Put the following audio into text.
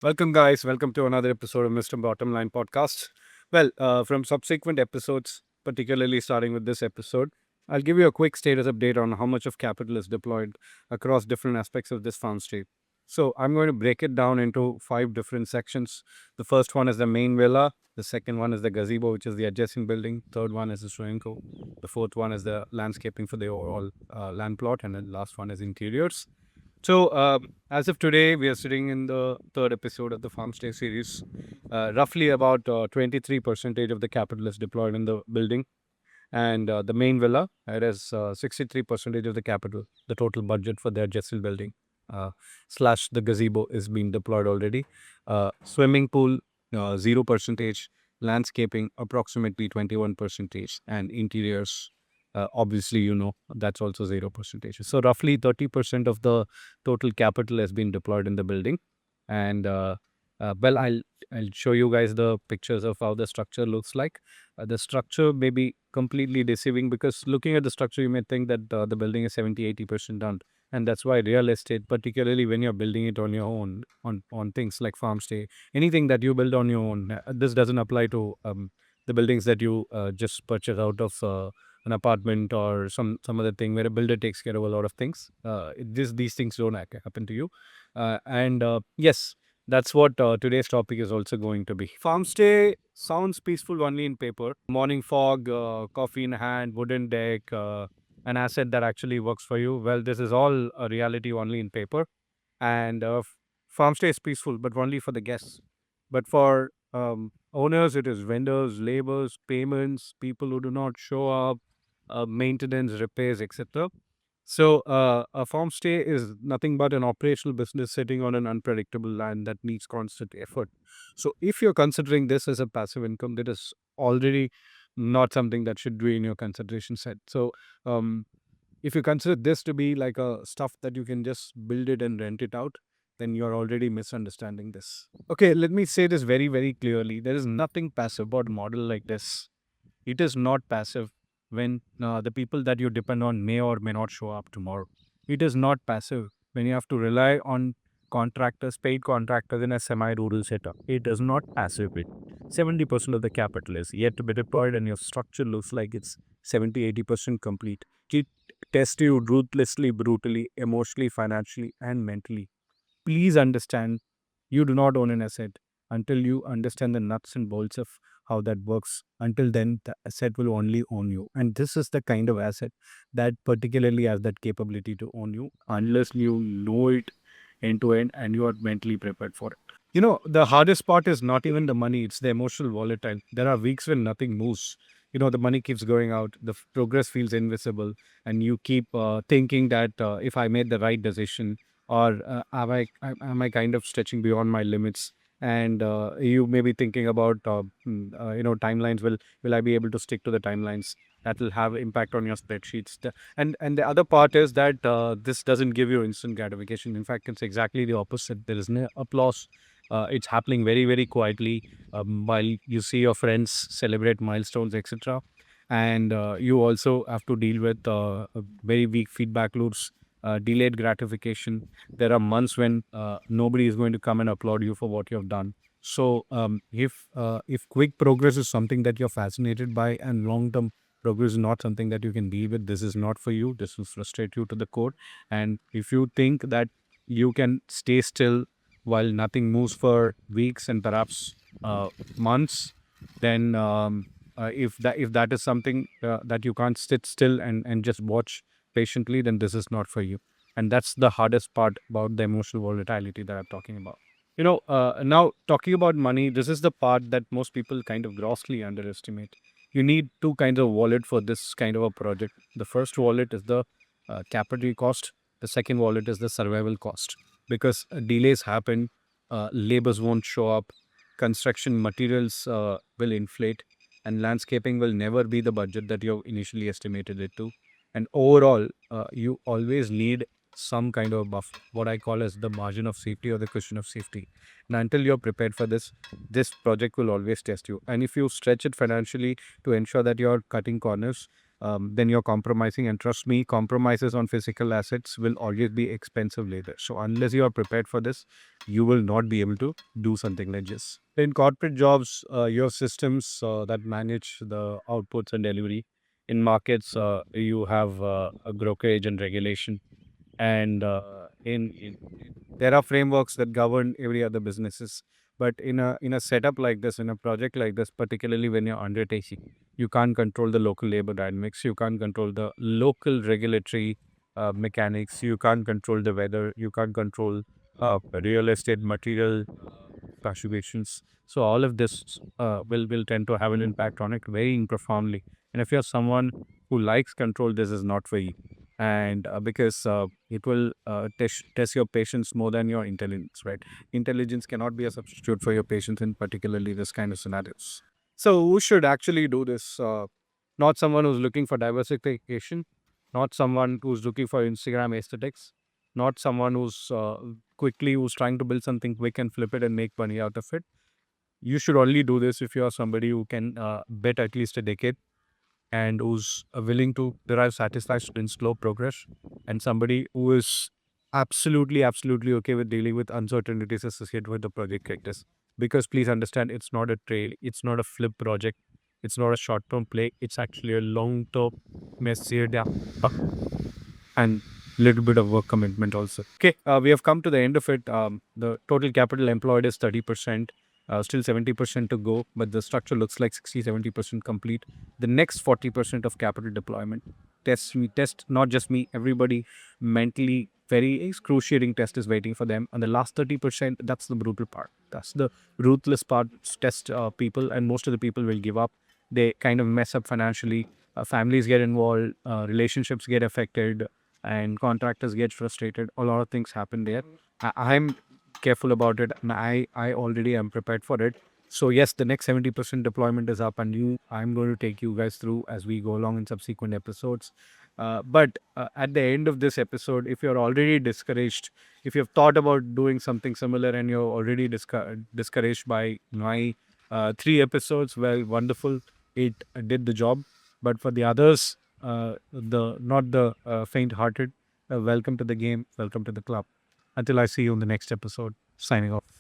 Welcome, guys. Welcome to another episode of MrBottomline podcast. From subsequent episodes, particularly starting with this episode, I'll give you a quick status update on how much of capital is deployed across different aspects of this Farmstay. So, I'm going to break it down into 5 different sections. The first one is the main villa. The second one is the gazebo, which is the adjacent building. Third one is the swimming pool. The fourth one is the landscaping for the overall land plot. And then the last one is interiors. As of today, we are sitting in the third episode of the Farmstay series. Roughly about 23% of the capital is deployed in the building. And the main villa, it is 63% of the capital, the total budget for the adjacent building, slash the gazebo is being deployed already. Swimming pool, 0%, landscaping, approximately 21%, and interiors, obviously, that's also 0%. So roughly 30% of the total capital has been deployed in the building. And I'll show you guys the pictures of how the structure looks like. The structure may be completely deceiving because looking at the structure, you may think that the building is 70-80% done. And that's why real estate, particularly when you're building it on your own, on things like Farmstay, anything that you build on your own, this doesn't apply to the buildings that you just purchase out of an apartment or some other thing where a builder takes care of a lot of things. These things don't happen to you. Yes, that's what today's topic is also going to be. Farmstay sounds peaceful only in paper. Morning fog, coffee in hand, wooden deck, an asset that actually works for you. Well, this is all a reality only in paper. And Farmstay is peaceful, but only for the guests. But for owners, it is vendors, laborers, payments, people who do not show up, maintenance, repairs, etc. A farm stay is nothing but an operational business sitting on an unpredictable land that needs constant effort. So, if you're considering this as a passive income, that is already not something that should be in your consideration set. Um, if you consider this to be like a stuff that you can just build it and rent it out, then you're already misunderstanding this. Okay, let me say this very, very clearly. There is nothing passive about a model like this. It is not passive when the people that you depend on may or may not show up tomorrow. It is not passive when you have to rely on contractors, paid contractors in a semi-rural setup. It is not passive. 70% of the capital is yet to be deployed and your structure looks like it's 70-80% complete. It tests you ruthlessly, brutally, emotionally, financially, and mentally. Please understand, you do not own an asset until you understand the nuts and bolts of how that works. Until then, the asset will only own you. And this is the kind of asset that particularly has that capability to own you unless you know it end to end and you are mentally prepared for it. The hardest part is not even the money, it's the emotional volatile. There are weeks when nothing moves. The money keeps going out, the progress feels invisible, and you keep thinking that if I made the right decision, or am I kind of stretching beyond my limits? And you may be thinking about, timelines. Will I be able to stick to the timelines? That will have impact on your spreadsheets. And the other part is that this doesn't give you instant gratification. In fact, it's exactly the opposite. There is no applause. It's happening very, very quietly while you see your friends celebrate milestones, etc. And you also have to deal with very weak feedback loops, delayed gratification. There are months when nobody is going to come and applaud you for what you have done. So if quick progress is something that you're fascinated by and long term progress is not something that you can deal with, this is not for you. This will frustrate you to the core. And if you think that you can stay still while nothing moves for weeks and perhaps months, then if that is something that you can't sit still and just watch patiently, then this is not for you. And that's the hardest part about the emotional volatility that I'm talking about. Now talking about money, this is the part that most people kind of grossly underestimate. You need two kinds of wallet for this kind of a project. The first wallet is the capital cost. The second wallet is the survival cost. Because delays happen, labors won't show up, construction materials will inflate, and landscaping will never be the budget that you initially estimated it to. And overall, you always need some kind of buff, what I call as the margin of safety or the cushion of safety. And until you're prepared for this project will always test you. And if you stretch it financially to ensure that you're cutting corners, then you're compromising. And trust me, compromises on physical assets will always be expensive later. So unless you are prepared for this, you will not be able to do something like this. In corporate jobs, your systems that manage the outputs and delivery. In markets, you have a brokerage and regulation, and there are frameworks that govern every other businesses. But in a setup like this, in a project like this, particularly when you're undertaking, you can't control the local labor dynamics, you can't control the local regulatory mechanics, you can't control the weather, you can't control real estate material fluctuations. So all of this will tend to have an impact on it very profoundly. And if you're someone who likes control, this is not for you. And because it will test your patience more than your intelligence, right? Intelligence cannot be a substitute for your patience in particularly this kind of scenarios. So who should actually do this? Not someone who's looking for diversification, not someone who's looking for Instagram aesthetics, not someone who's trying to build something quick and flip it and make money out of it. You should only do this if you are somebody who can bet at least a decade and who's willing to derive satisfaction in slow progress, and somebody who is absolutely okay with dealing with uncertainties associated with the project like this. Because please understand, it's not a trade, it's not a flip project, it's not a short-term play, it's actually a long-term messier and little bit of work commitment also. Okay, we have come to the end of it. The total capital employed is 30%, still 70% to go, but the structure looks like 60-70% complete. The next 40% of capital deployment test not just me, everybody. Mentally very excruciating test is waiting for them, and the last 30%, that's the brutal part, that's the ruthless part. Test people, and most of the people will give up. They kind of mess up financially, families get involved, relationships get affected, and contractors get frustrated. A lot of things happen there. I'm careful about it, and I already am prepared for it. So yes, the next 70% deployment is up, and I'm going to take you guys through as we go along in subsequent episodes. But at the end of this episode, if you're already discouraged, if you've thought about doing something similar and you're already discouraged by my 3 episodes, well, wonderful, it did the job. But for the others, the not the faint-hearted, welcome to the game, welcome to the club. Until I see you in the next episode, signing off.